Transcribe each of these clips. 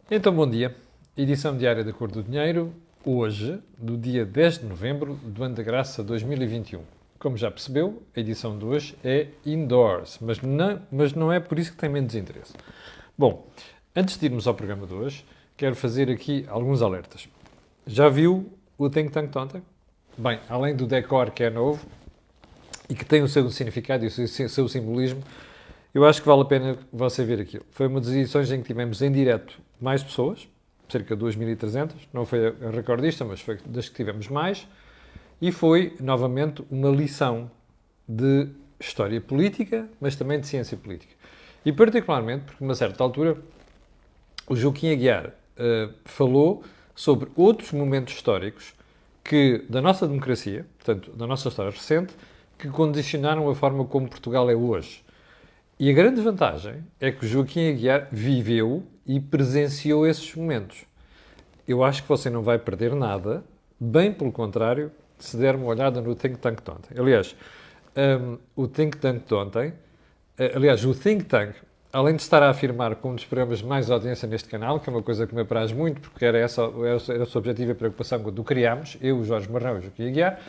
Então, bom dia. Edição diária da Cor do Dinheiro, hoje, do dia 10 de novembro do ano da graça 2021. Como já percebeu, a edição de hoje é indoors, mas não é por isso que tem menos interesse. Bom, antes de irmos ao programa de hoje, quero fazer aqui alguns alertas. Já viu o Think Tank de ontem? Bem, além do decor que é novo e que tem o seu significado e o seu simbolismo, eu acho que vale a pena você ver aquilo. Foi uma das edições em que tivemos em direto mais pessoas, cerca de 2.300, não foi a recordista, mas foi das que tivemos mais, e foi, novamente, uma lição de história política, mas também de ciência política. E particularmente porque, a uma certa altura, o Joaquim Aguiar falou sobre outros momentos históricos da nossa democracia, portanto, da nossa história recente, que condicionaram a forma como Portugal é hoje. E a grande vantagem é que o Joaquim Aguiar viveu e presenciou esses momentos. Eu acho que você não vai perder nada, bem pelo contrário, se der uma olhada no Think Tank de ontem. Aliás, o Think Tank de ontem, o Think Tank, além de estar a afirmar como um dos programas de mais audiência neste canal, que é uma coisa que me apraz muito, porque era essa a sua objetiva e preocupação quando o criámos, eu, o Jorge Marrão e o Joaquim Aguiar,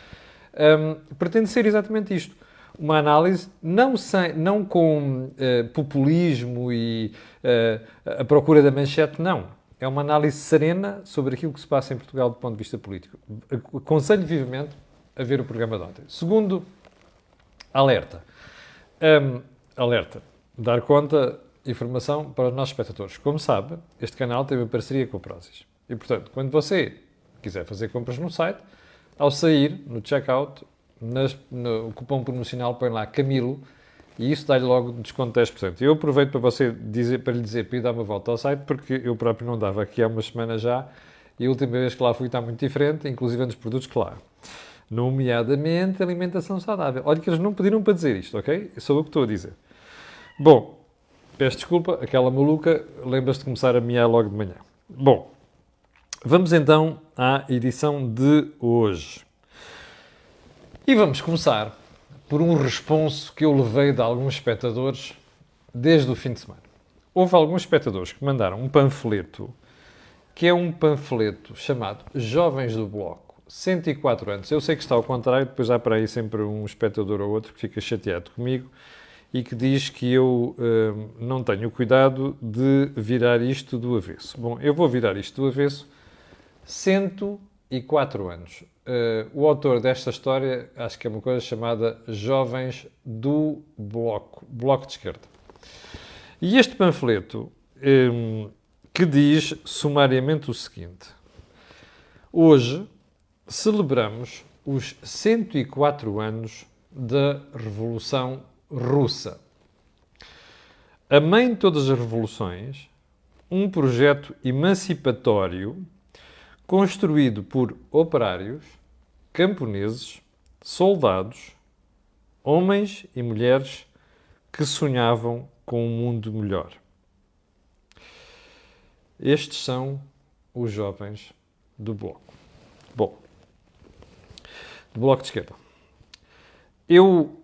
pretende ser exatamente isto. Uma análise não com populismo e a procura da manchete, não. É uma análise serena sobre aquilo que se passa em Portugal do ponto de vista político. Aconselho vivamente a ver o programa de ontem. Segundo, alerta. Alerta. Dar conta, informação para os nossos espectadores. Como sabe, este canal teve uma parceria com o Prozis. E, portanto, quando você quiser fazer compras no site, ao sair, no checkout, no cupom promocional põe lá Camilo e isso dá-lhe logo desconto de 10%. Eu aproveito para lhe dizer para ir dar uma volta ao site, porque eu próprio não dava aqui há umas semanas já e a última vez que lá fui está muito diferente, inclusive dos produtos que lá. Nomeadamente alimentação saudável. Olha que eles não pediram para dizer isto, ok? Sou eu que estou a dizer. Bom, peço desculpa, aquela maluca lembra-se de começar a miar logo de manhã. Bom, vamos então à edição de hoje. E vamos começar por um responso que eu levei de alguns espectadores desde o fim de semana. Houve alguns espectadores que mandaram um panfleto, que é um panfleto chamado Jovens do Bloco, 104 anos. Eu sei que está ao contrário, depois há para aí sempre um espectador ou outro que fica chateado comigo e que diz que eu não tenho cuidado de virar isto do avesso. Bom, eu vou virar isto do avesso. 104 anos. O autor desta história, acho que é uma coisa chamada Jovens do Bloco, Bloco de Esquerda. E este panfleto que diz sumariamente o seguinte: hoje celebramos os 104 anos da Revolução Russa. A mãe de todas as revoluções, um projeto emancipatório construído por operários, camponeses, soldados, homens e mulheres que sonhavam com um mundo melhor. Estes são os jovens do Bloco. Bom, do Bloco de Esquerda. Eu,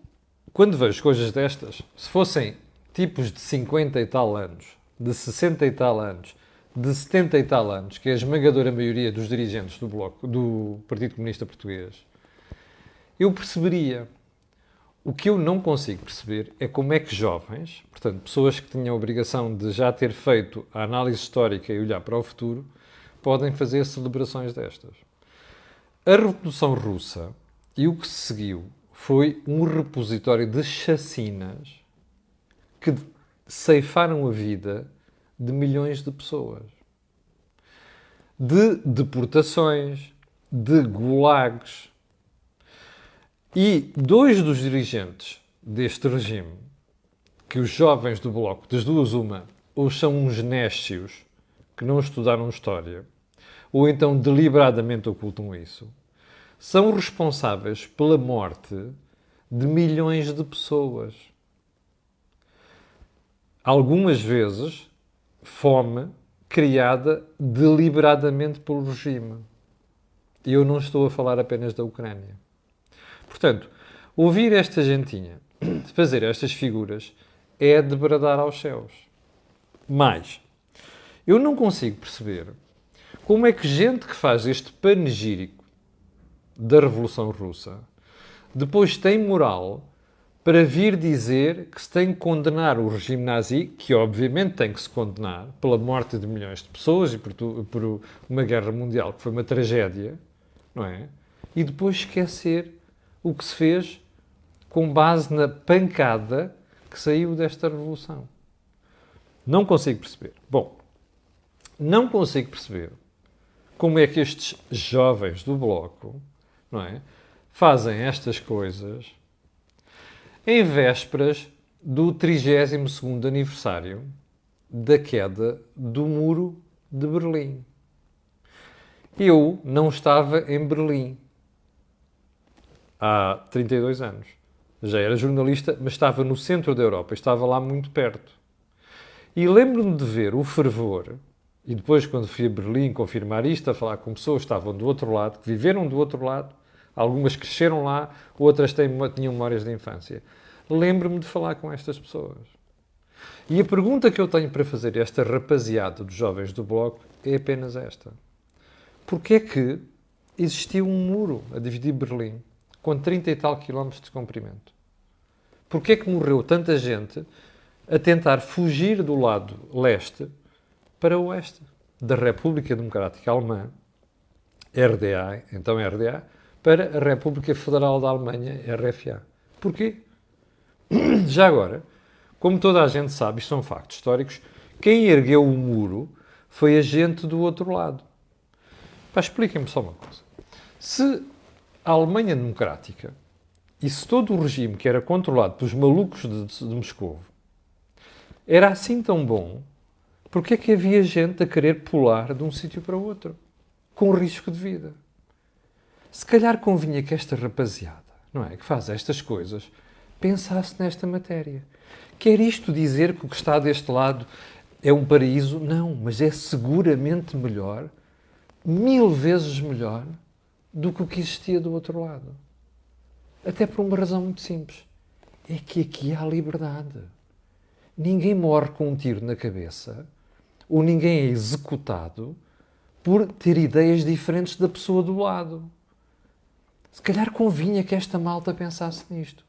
quando vejo coisas destas, se fossem tipos de 50 e tal anos, de 60 e tal anos, de 70 e tal anos, que é a esmagadora maioria dos dirigentes do Bloco, do Partido Comunista Português, eu perceberia. O que eu não consigo perceber é como é que jovens, portanto, pessoas que tinham a obrigação de já ter feito a análise histórica e olhar para o futuro, podem fazer celebrações destas. A Revolução Russa e o que se seguiu foi um repositório de chacinas que ceifaram a vida de milhões de pessoas. De deportações, de gulags. E dois dos dirigentes deste regime, que os jovens do Bloco, das duas uma, ou são uns néscios que não estudaram história, ou então deliberadamente ocultam isso, são responsáveis pela morte de milhões de pessoas. Algumas vezes, fome criada deliberadamente pelo regime. E eu não estou a falar apenas da Ucrânia. Portanto, ouvir esta gentinha fazer estas figuras é de bradar aos céus. Mas, Eu não consigo perceber como é que gente que faz este panegírico da Revolução Russa depois tem moral para vir dizer que se tem que condenar o regime nazi, que obviamente tem que se condenar pela morte de milhões de pessoas e por uma guerra mundial que foi uma tragédia, não é? E depois esquecer o que se fez com base na pancada que saiu desta revolução. Não consigo perceber. Bom, não consigo perceber como é que estes jovens do Bloco, não é, fazem estas coisas em vésperas do 32º aniversário da queda do Muro de Berlim. Eu não estava em Berlim há 32 anos. Já era jornalista, mas estava no centro da Europa, estava lá muito perto. E lembro-me de ver o fervor, e depois quando fui a Berlim confirmar isto, a falar com pessoas que estavam do outro lado, que viveram do outro lado, algumas cresceram lá, outras tinham memórias de infância. Lembro-me de falar com estas pessoas. E a pergunta que eu tenho para fazer a esta rapaziada dos jovens do Bloco é apenas esta. Porquê é que existiu um muro a dividir Berlim com 30 e tal quilómetros de comprimento? Porquê é que morreu tanta gente a tentar fugir do lado leste para o oeste da República Democrática Alemã, RDA, então RDA, para a República Federal da Alemanha, RFA? Porquê? Já agora, como toda a gente sabe, isto são factos históricos, quem ergueu o muro foi a gente do outro lado. Pá, expliquem-me só uma coisa. Se a Alemanha Democrática e se todo o regime que era controlado pelos malucos de Moscou era assim tão bom, porque é que havia gente a querer pular de um sítio para o outro, com risco de vida? Se calhar convinha que esta rapaziada, não é, que faz estas coisas, pensasse nesta matéria. Quer isto dizer que o que está deste lado é um paraíso? Não, mas é seguramente melhor, 1000 vezes melhor, do que o que existia do outro lado. Até por uma razão muito simples. É que aqui há liberdade. Ninguém morre com um tiro na cabeça ou ninguém é executado por ter ideias diferentes da pessoa do lado. Se calhar convinha que esta malta pensasse nisto.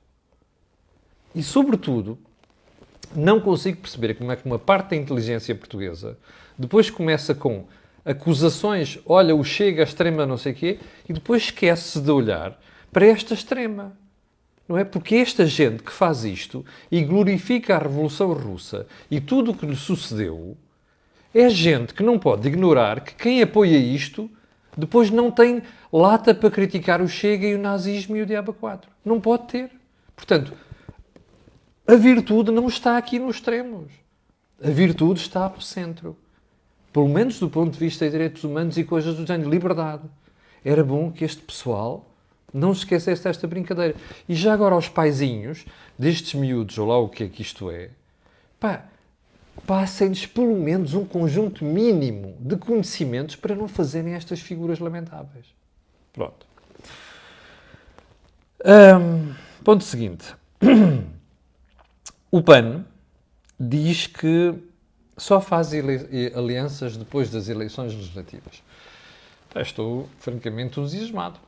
E, sobretudo, não consigo perceber como é que uma parte da inteligência portuguesa depois começa com acusações, olha, o Chega, a extrema não sei o quê, e depois esquece-se de olhar para esta extrema. Não é? Porque esta gente que faz isto e glorifica a Revolução Russa e tudo o que lhe sucedeu é gente que não pode ignorar que quem apoia isto depois não tem lata para criticar o Chega e o nazismo e o Diabo 4. Não pode ter. Portanto, a virtude não está aqui nos extremos. A virtude está no centro. Pelo menos do ponto de vista de direitos humanos e coisas do género, liberdade. Era bom que este pessoal não se esquecesse desta brincadeira. E já agora aos paizinhos destes miúdos, ou lá o que é que isto é, pá, passem-lhes pelo menos um conjunto mínimo de conhecimentos para não fazerem estas figuras lamentáveis. Pronto. Ponto seguinte. O PAN diz que só faz alianças depois das eleições legislativas. Estou francamente entusiasmado.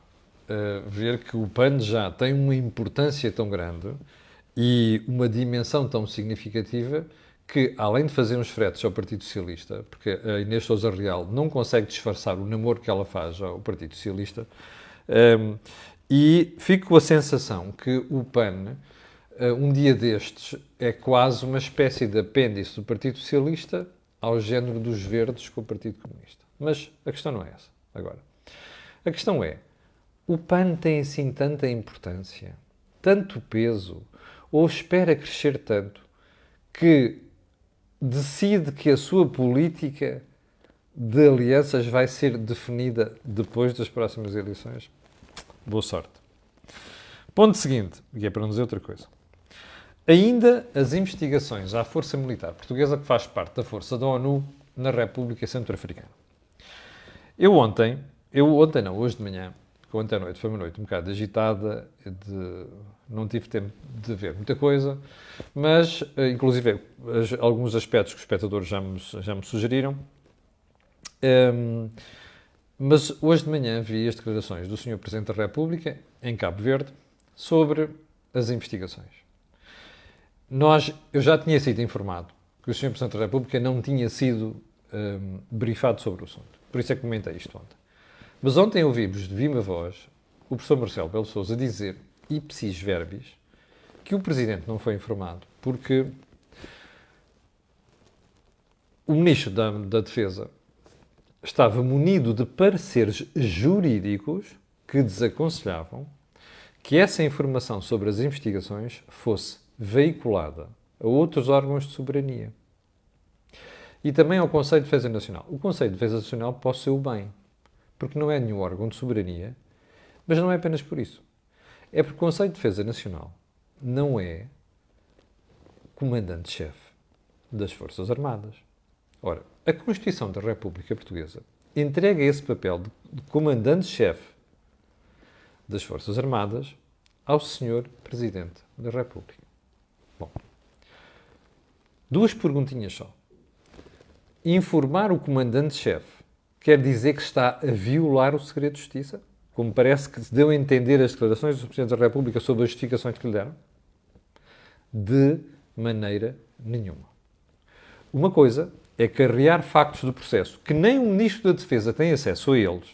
Ver que o PAN já tem uma importância tão grande e uma dimensão tão significativa que, além de fazer uns fretes ao Partido Socialista, porque a Inês Sousa Real não consegue disfarçar o namoro que ela faz ao Partido Socialista, e fico com a sensação que o PAN, um dia destes, é quase uma espécie de apêndice do Partido Socialista ao género dos Verdes com o Partido Comunista. Mas a questão não é essa, agora. A questão é, o PAN tem assim tanta importância, tanto peso, ou espera crescer tanto, que decide que a sua política de alianças vai ser definida depois das próximas eleições? Boa sorte. Ponto seguinte, e é para não dizer outra coisa. Ainda as investigações à Força Militar Portuguesa, que faz parte da Força da ONU na República Centro-Africana. Hoje de manhã, ontem à noite, foi uma noite um bocado agitada, não tive tempo de ver muita coisa, mas, inclusive, alguns aspectos que os espectadores já me sugeriram, Mas hoje de manhã vi as declarações do Sr. Presidente da República, em Cabo Verde, sobre as investigações. Eu já tinha sido informado que o Sr. Presidente da República não tinha sido briefado sobre o assunto. Por isso é que comentei isto ontem. Mas ontem ouvimos de viva voz o professor Marcelo Rebelo de Sousa dizer, ipsis verbis, que o Presidente não foi informado porque o Ministro da Defesa estava munido de pareceres jurídicos que desaconselhavam que essa informação sobre as investigações fosse veiculada a outros órgãos de soberania. E também ao Conselho de Defesa Nacional. O Conselho de Defesa Nacional pode ser o bem, porque não é nenhum órgão de soberania, mas não é apenas por isso. É porque o Conselho de Defesa Nacional não é comandante-chefe das Forças Armadas. Ora, a Constituição da República Portuguesa entrega esse papel de comandante-chefe das Forças Armadas ao Sr. Presidente da República. Bom, duas perguntinhas só. Informar o comandante-chefe quer dizer que está a violar o segredo de justiça? Como parece que se deu a entender as declarações do Sr. Presidente da República sobre as justificações que lhe deram? De maneira nenhuma. Uma coisa é carregar factos do processo que nem o Ministro da Defesa tem acesso a eles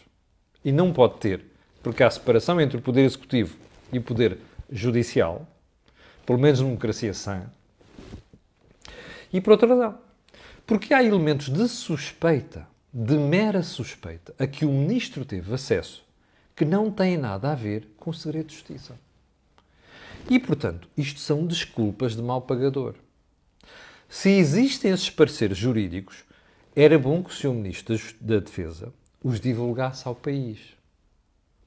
e não pode ter, porque há separação entre o Poder Executivo e o Poder Judicial, pelo menos numa democracia sã, e por outra razão, porque há elementos de suspeita, de mera suspeita, a que o Ministro teve acesso que não têm nada a ver com o segredo de justiça. E, portanto, isto são desculpas de mau pagador. Se existem esses pareceres jurídicos, era bom que o Sr. Ministro da Defesa os divulgasse ao país.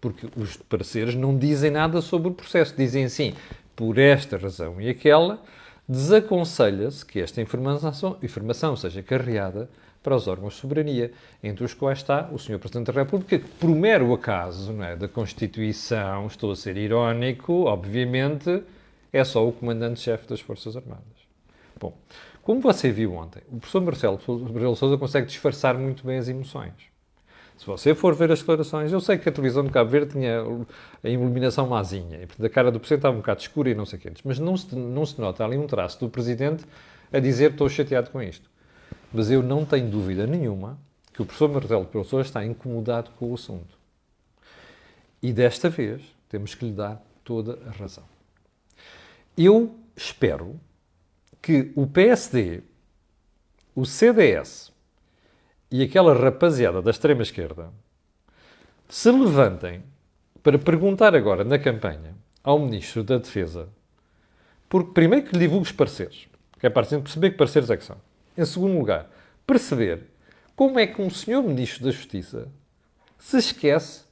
Porque os pareceres não dizem nada sobre o processo. Dizem assim, por esta razão e aquela, desaconselha-se que esta informação seja carreada para os órgãos de soberania, entre os quais está o Sr. Presidente da República, que por mero acaso, não é, da Constituição, estou a ser irónico, obviamente, é só o Comandante-Chefe das Forças Armadas. Bom, como você viu ontem, o professor Marcelo Rebelo de Sousa consegue disfarçar muito bem as emoções. Se você for ver as declarações, eu sei que a televisão de Cabo Verde tinha a iluminação mazinha, e portanto a cara do Presidente estava um bocado escura e não sei o quê, mas não se nota ali um traço do Presidente a dizer estou chateado com isto. Mas eu não tenho dúvida nenhuma que o professor Marcelo Rebelo de Sousa está incomodado com o assunto. E desta vez temos que lhe dar toda a razão. Eu espero que o PSD, o CDS e aquela rapaziada da extrema-esquerda se levantem para perguntar agora na campanha ao Ministro da Defesa, porque primeiro que lhe divulgue os pareceres, que é para perceber que pareceres é que são. Em segundo lugar, perceber como é que um senhor Ministro da Justiça se esquece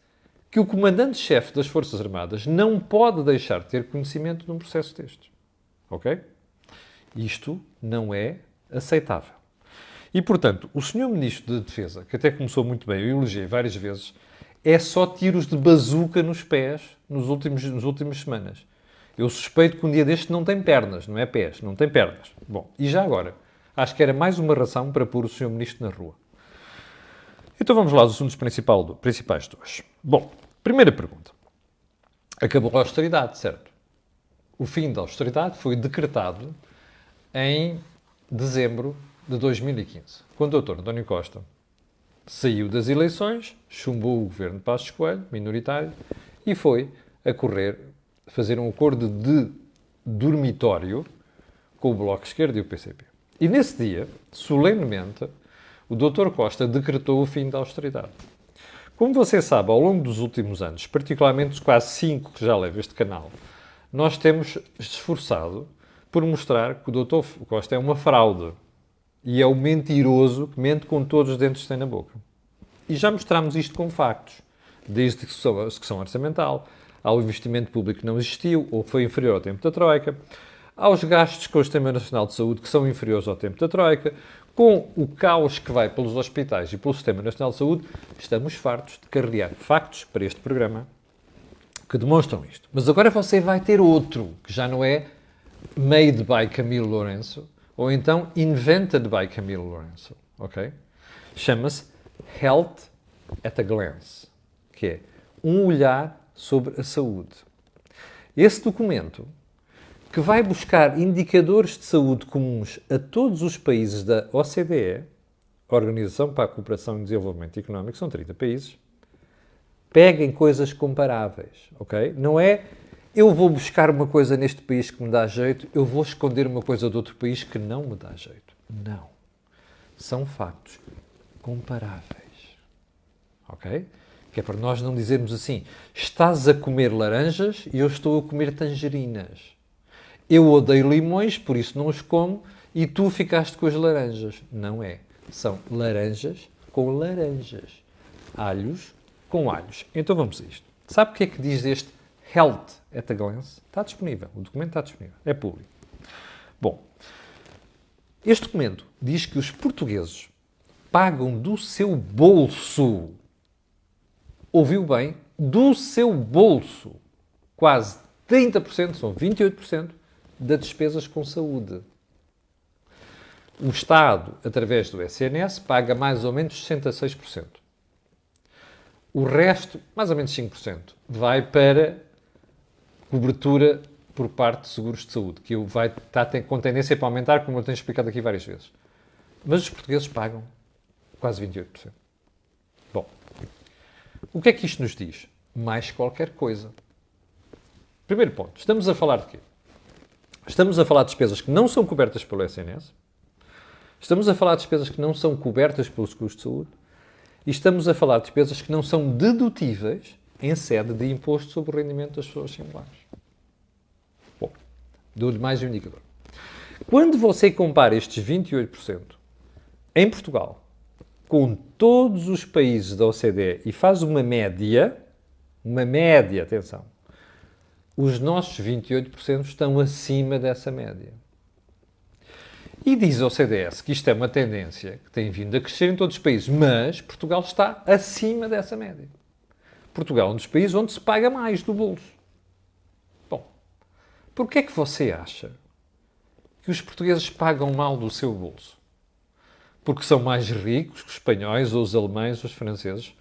que o Comandante-Chefe das Forças Armadas não pode deixar de ter conhecimento de um processo destes. Ok? Isto não é aceitável. E, portanto, o Sr. Ministro da Defesa, que até começou muito bem, eu elogiei várias vezes, é só tiros de bazuca nos pés nas últimas semanas. Eu suspeito que um dia deste não tem pernas, não é pés, não tem pernas. Bom, e já agora, acho que era mais uma razão para pôr o Sr. Ministro na rua. Então vamos lá aos assuntos principais de hoje. Bom, primeira pergunta. Acabou a austeridade, certo? O fim da austeridade foi decretado em dezembro de 2015, quando o Dr. António Costa saiu das eleições, chumbou o governo de Passos Coelho, minoritário, e foi a correr, fazer um acordo de dormitório com o Bloco de Esquerda e o PCP. E nesse dia, solenemente, o Dr. Costa decretou o fim da austeridade. Como você sabe, ao longo dos últimos anos, particularmente os quase 5 que já leva este canal, nós temos esforçado por mostrar que o Dr. Costa é uma fraude e é o mentiroso que mente com todos os dentes que tem na boca. E já mostramos isto com factos, desde a execução orçamental, ao investimento público que não existiu ou que foi inferior ao tempo da Troika, aos gastos com o Sistema Nacional de Saúde que são inferiores ao tempo da Troika, com o caos que vai pelos hospitais e pelo Sistema Nacional de Saúde, estamos fartos de carregar factos para este programa que demonstram isto. Mas agora você vai ter outro, que já não é made by Camilo Lourenço, ou então invented by Camilo Lourenço, ok? Chama-se Health at a Glance, que é um olhar sobre a saúde. Esse documento, que vai buscar indicadores de saúde comuns a todos os países da OCDE, Organização para a Cooperação e Desenvolvimento Económico, são 30 países, peguem coisas comparáveis, ok? Não é eu vou buscar uma coisa neste país que me dá jeito, eu vou esconder uma coisa de outro país que não me dá jeito. Não. São factos comparáveis, ok? Que é para nós não dizermos assim, estás a comer laranjas e eu estou a comer tangerinas. Eu odeio limões, por isso não os como, e tu ficaste com as laranjas. Não é. São laranjas com laranjas. Alhos com alhos. Então vamos a isto. Sabe o que é que diz este Health at a Glance? Está disponível. O documento está disponível. É público. Bom, este documento diz que os portugueses pagam do seu bolso, ouviu bem, do seu bolso, quase 30%, são 28%, das despesas com saúde. O Estado, através do SNS, paga mais ou menos 66%. O resto, mais ou menos 5%, vai para cobertura por parte de seguros de saúde, que está com tendência para aumentar, como eu tenho explicado aqui várias vezes. Mas os portugueses pagam quase 28%. Bom, o que é que isto nos diz? Mais qualquer coisa. Primeiro ponto, estamos a falar de quê? Estamos a falar de despesas que não são cobertas pelo SNS, estamos a falar de despesas que não são cobertas pelos seguros de saúde e estamos a falar de despesas que não são dedutíveis em sede de imposto sobre o rendimento das pessoas singulares. Bom, dou-lhe mais um indicador. Quando você compara estes 28% em Portugal com todos os países da OCDE e faz uma média, atenção, os nossos 28% estão acima dessa média. E diz ao CDS que isto é uma tendência que tem vindo a crescer em todos os países, mas Portugal está acima dessa média. Portugal é um dos países onde se paga mais do bolso. Bom, porquê é que você acha que os portugueses pagam mal do seu bolso? Porque são mais ricos que os espanhóis, ou os alemães, ou os franceses?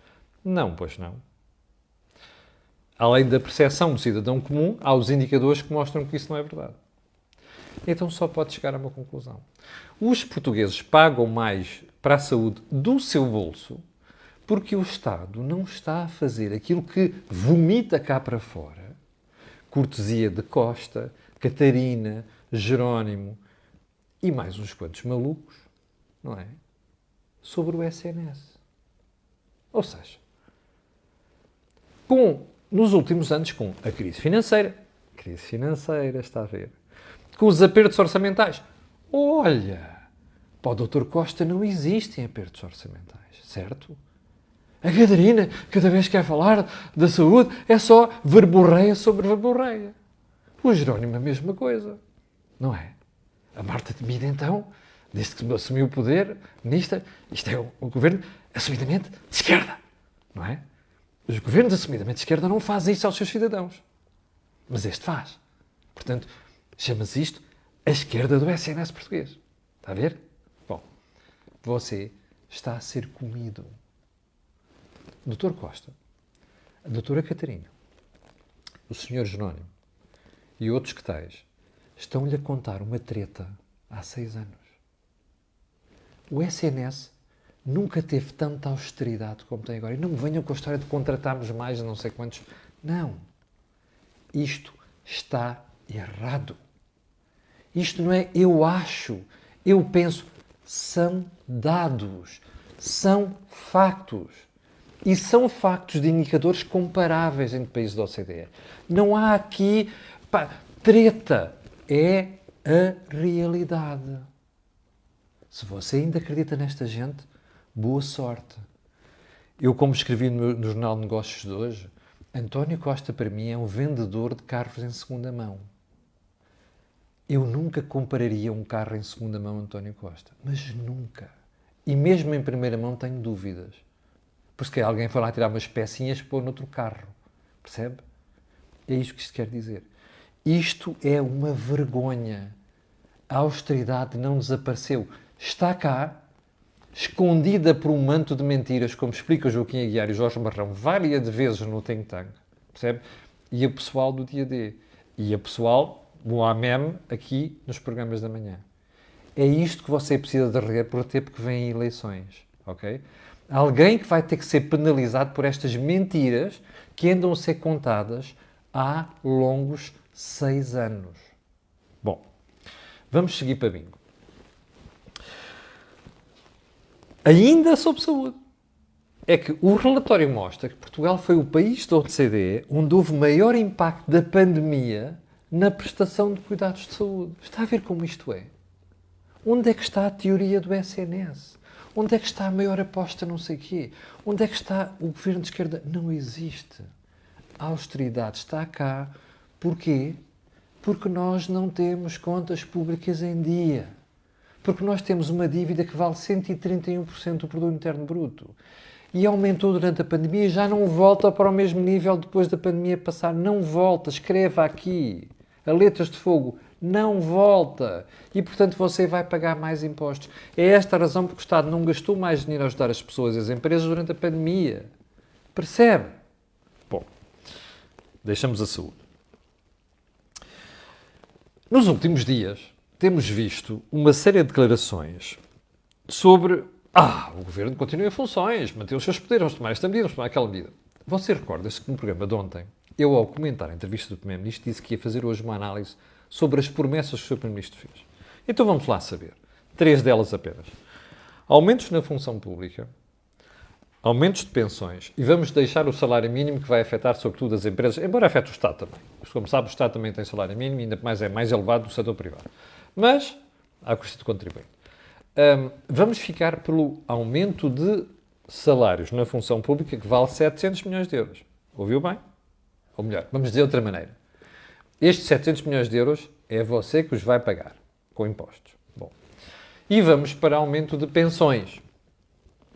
Não, pois não. Além da percepção do cidadão comum, há os indicadores que mostram que isso não é verdade. Então só pode chegar a uma conclusão. Os portugueses pagam mais para a saúde do seu bolso porque o Estado não está a fazer aquilo que vomita cá para fora, cortesia de Costa, Catarina, Jerónimo e mais uns quantos malucos, não é? Sobre o SNS. Ou seja, nos últimos anos, com a crise financeira, está a ver, com os apertos orçamentais. Olha, para o Dr. Costa não existem apertos orçamentais, certo? A Catarina, cada vez que quer falar da saúde, é só verborreia sobre verborreia. O Jerónimo a mesma coisa, não é? A Marta Temido, então, desde que assumiu o poder, ministra, isto é um governo assumidamente de esquerda, não é? Os governos assumidamente de esquerda não fazem isso aos seus cidadãos. Mas este faz. Portanto, chama-se isto a esquerda do SNS português. Está a ver? Bom, você está a ser comido. O Dr. Costa, a doutora Catarina, o Sr. Jerónimo e outros que tais estão-lhe a contar uma treta há 6 anos. O SNS nunca teve tanta austeridade como tem agora. E não me venham com a história de contratarmos mais de não sei quantos. Não. Isto está errado. Isto não é eu acho, eu penso. São dados. São factos. E são factos de indicadores comparáveis entre países da OCDE. Não há aqui treta. É a realidade. Se você ainda acredita nesta gente, boa sorte. Eu, como escrevi no Jornal de Negócios de hoje, António Costa, para mim, é um vendedor de carros em segunda mão. Eu nunca compararia um carro em segunda mão a António Costa. Mas nunca. E mesmo em primeira mão tenho dúvidas. Porque que alguém foi lá tirar umas pecinhas para pôr noutro carro. Percebe? É isto que isto quer dizer. Isto é uma vergonha. A austeridade não desapareceu. Está cá. escondida por um manto de mentiras, como explica o Joaquim Aguiar e o Jorge Marrão várias vezes no Think Tank, percebe? E a pessoal do dia D. E a pessoal, o amém, aqui nos programas da manhã. É isto que você precisa de reter porque vêm eleições, ok? Alguém que vai ter que ser penalizado por estas mentiras que andam a ser contadas há longos 6 anos. Bom, vamos seguir para bingo. Ainda sobre saúde. É que o relatório mostra que Portugal foi o país da OCDE onde houve maior impacto da pandemia na prestação de cuidados de saúde. Está a ver como isto é? Onde é que está a teoria do SNS? Onde é que está a maior aposta não sei quê? Onde é que está o governo de esquerda? Não existe. A austeridade está cá. Porquê? Porque nós não temos contas públicas em dia. Porque nós temos uma dívida que vale 131% do produto interno bruto. E aumentou durante a pandemia e já não volta para o mesmo nível depois da pandemia passar. Não volta. Escreva aqui. A letras de fogo. Não volta. E, portanto, você vai pagar mais impostos. É esta a razão porque o Estado não gastou mais dinheiro a ajudar as pessoas e as empresas durante a pandemia. Percebe? Bom, deixamos a saúde. Nos últimos dias, temos visto uma série de declarações sobre o governo continua em funções, mantém os seus poderes, vamos tomar esta medida, vamos tomar aquela medida. Você recorda-se que no programa de ontem, eu, ao comentar a entrevista do Primeiro-Ministro, disse que ia fazer hoje uma análise sobre as promessas que o Sr. Primeiro-Ministro fez. Então vamos lá saber. 3 delas apenas. Aumentos na função pública, aumentos de pensões e vamos deixar o salário mínimo que vai afetar sobretudo as empresas, embora afete o Estado também. Como sabe, o Estado também tem salário mínimo e ainda mais é mais elevado do setor privado. Mas, à custa do contribuinte. Vamos ficar pelo aumento de salários na função pública que vale 700 milhões de euros. Ouviu bem? Ou melhor, vamos dizer de outra maneira. Estes 700 milhões de euros é você que os vai pagar, com impostos. Bom. E vamos para aumento de pensões.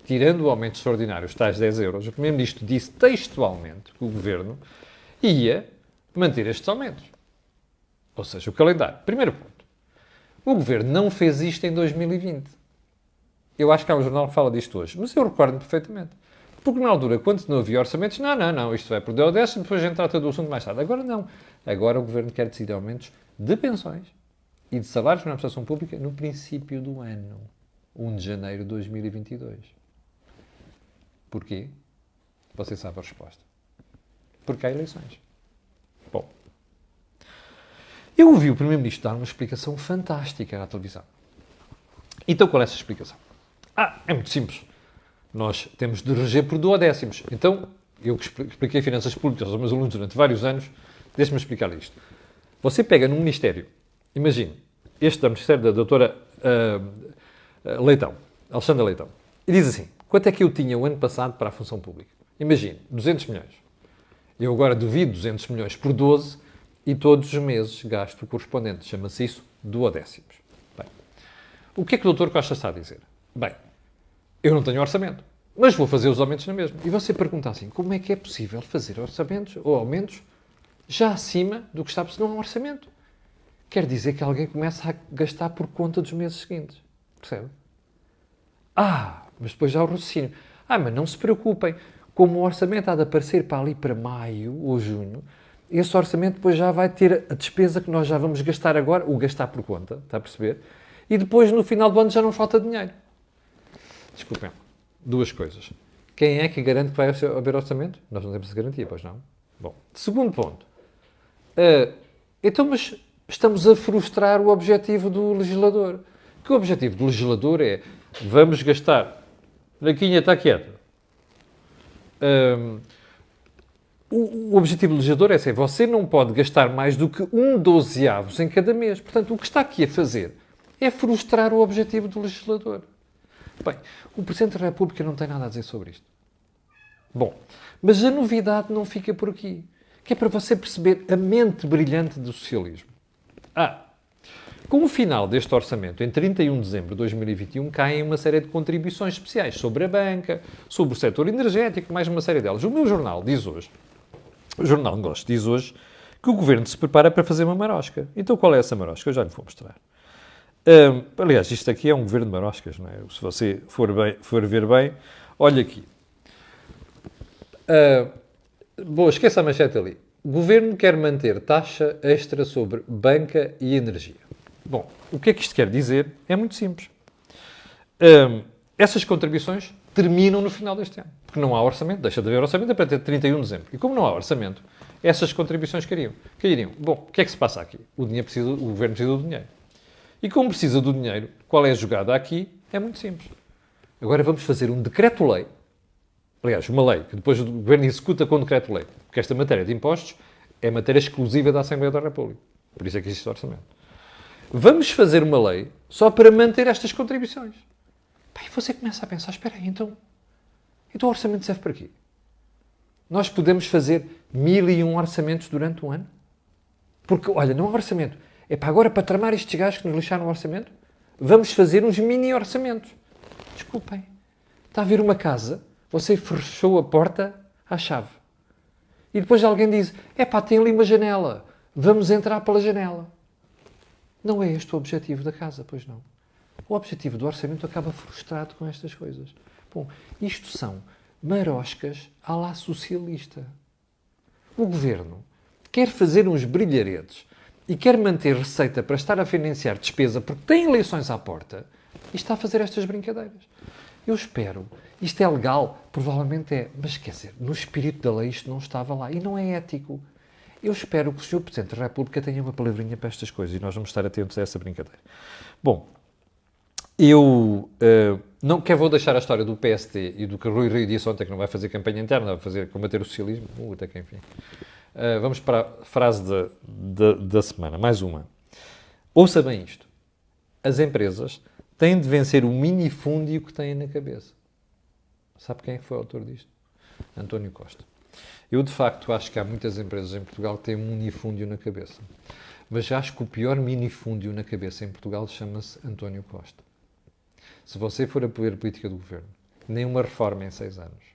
Tirando o aumento extraordinário, os tais 10 euros, o Primeiro-Ministro disse textualmente que o Governo ia manter estes aumentos. Ou seja, o calendário. Primeiro ponto. O Governo não fez isto em 2020. Eu acho que há um jornal que fala disto hoje, mas eu recordo-me perfeitamente. Porque na altura, quando não havia orçamentos, não, isto vai perder o décimo, depois a gente trata do assunto mais tarde. Agora não. Agora o Governo quer decidir aumentos de pensões e de salários na administração pública no princípio do ano, 1 de janeiro de 2022. Porquê? Você sabe a resposta. Porque há eleições. Bom. Eu ouvi o Primeiro-Ministro dar uma explicação fantástica à televisão. Então qual é essa explicação? É muito simples. Nós temos de reger por duodécimos. Então, eu que expliquei finanças públicas aos meus alunos durante vários anos, deixe-me explicar isto. Você pega num ministério, imagine, este da Ministério da doutora Leitão, Alexandra Leitão, e diz assim, quanto é que eu tinha o ano passado para a função pública? Imagine, 200 milhões. Eu agora divido 200 milhões por 12 e todos os meses gasto o correspondente. Chama-se isso duodécimos. Bem, o que é que o Dr. Costa está a dizer? Bem, eu não tenho orçamento, mas vou fazer os aumentos na mesma. E você pergunta assim, como é que é possível fazer orçamentos ou aumentos já acima do que está a não há um orçamento? Quer dizer que alguém começa a gastar por conta dos meses seguintes. Percebe? Mas depois já há o raciocínio. Mas não se preocupem. Como o orçamento há de aparecer para ali para maio ou junho, esse orçamento depois já vai ter a despesa que nós já vamos gastar agora, o gastar por conta, está a perceber? E depois, no final do ano, já não falta dinheiro. Desculpem. 2 coisas. Quem é que garante que vai haver orçamento? Nós não temos essa garantia, pois não? Bom, segundo ponto. Então, mas estamos a frustrar o objetivo do legislador. Que o objetivo do legislador é, vamos gastar, Raquinha está quieta. O objetivo do legislador é assim, você não pode gastar mais do que 1/12 em cada mês. Portanto, o que está aqui a fazer é frustrar o objetivo do legislador. Bem, o Presidente da República não tem nada a dizer sobre isto. Bom, mas a novidade não fica por aqui. Que é para você perceber a mente brilhante do socialismo. Com o final deste orçamento, em 31 de dezembro de 2021, caem uma série de contribuições especiais sobre a banca, sobre o setor energético, mais uma série delas. O meu jornal diz hoje, o Jornal de Negócios diz hoje, que o Governo se prepara para fazer uma marosca. Então qual é essa marosca? Eu já lhe vou mostrar. Aliás, isto aqui é um governo de maroscas, não é? Se você for ver bem, olha aqui. Boa, esqueça a manchete ali. Governo quer manter taxa extra sobre banca e energia. Bom, o que é que isto quer dizer? É muito simples. Essas contribuições terminam no final deste ano. Porque não há orçamento, deixa de haver orçamento até 31 de dezembro. E como não há orçamento, essas contribuições cairiam. Bom, o que é que se passa aqui? O governo precisa do dinheiro. E como precisa do dinheiro, qual é a jogada aqui? É muito simples. Agora vamos fazer um decreto-lei. Aliás, uma lei que depois o governo executa com decreto-lei. Porque esta matéria de impostos é matéria exclusiva da Assembleia da República. Por isso é que existe o orçamento. Vamos fazer uma lei só para manter estas contribuições. E você começa a pensar, espera aí, então o orçamento serve para quê? Nós podemos fazer 1001 orçamentos durante um ano? Porque, olha, não há orçamento. É para agora, para tramar estes gajos que nos lixaram o orçamento, vamos fazer uns mini-orçamentos. Desculpem. Está a ver uma casa, você fechou a porta à chave. E depois alguém diz, tem ali uma janela, vamos entrar pela janela. Não é este o objetivo da casa, pois não. O objetivo do orçamento acaba frustrado com estas coisas. Bom, isto são maroscas à la socialista. O governo quer fazer uns brilharetes e quer manter receita para estar a financiar despesa porque tem eleições à porta e está a fazer estas brincadeiras. Eu espero. Isto é legal? Provavelmente é. Mas quer dizer, no espírito da lei isto não estava lá e não é ético. Eu espero que o Sr. Presidente da República tenha uma palavrinha para estas coisas e nós vamos estar atentos a essa brincadeira. Bom, eu não quero vou deixar a história do PSD e do que Rui Rio disse ontem que não vai fazer campanha interna, vai combater o socialismo. Até que enfim. Vamos para a frase da semana. Mais uma. Ouça bem isto. As empresas têm de vencer o minifúndio que têm na cabeça. Sabe quem é que foi o autor disto? António Costa. Eu, de facto, acho que há muitas empresas em Portugal que têm um minifúndio na cabeça. Mas acho que o pior minifúndio na cabeça em Portugal chama-se António Costa. Se você for a ver a política do governo, nem uma reforma em 6 anos.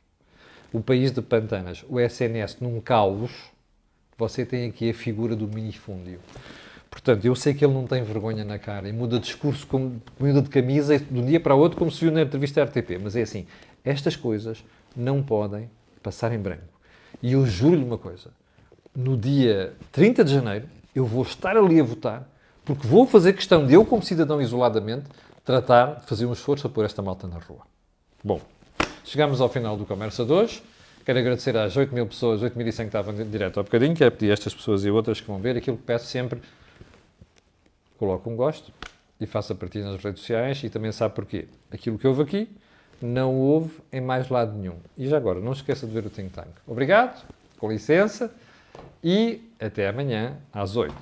O país de pantanas, o SNS num caos, você tem aqui a figura do minifúndio. Portanto, eu sei que ele não tem vergonha na cara e muda de discurso, muda de camisa de um dia para o outro, como se viu na entrevista à RTP. Mas é assim, estas coisas não podem passar em branco. E eu juro-lhe uma coisa, no dia 30 de janeiro, eu vou estar ali a votar, porque vou fazer questão de eu, como cidadão isoladamente, tratar de fazer um esforço a pôr esta malta na rua. Bom, chegamos ao final do Conversa de hoje. Quero agradecer às 8.000 pessoas, 8.100 que estavam direto ao bocadinho, quero pedir a estas pessoas e outras que vão ver aquilo que peço sempre. Coloque um gosto e faça partilha nas redes sociais e também sabe porquê. Aquilo que houve aqui não houve em mais lado nenhum. E já agora, não esqueça de ver o Think Tank. Obrigado, com licença e até amanhã às 8.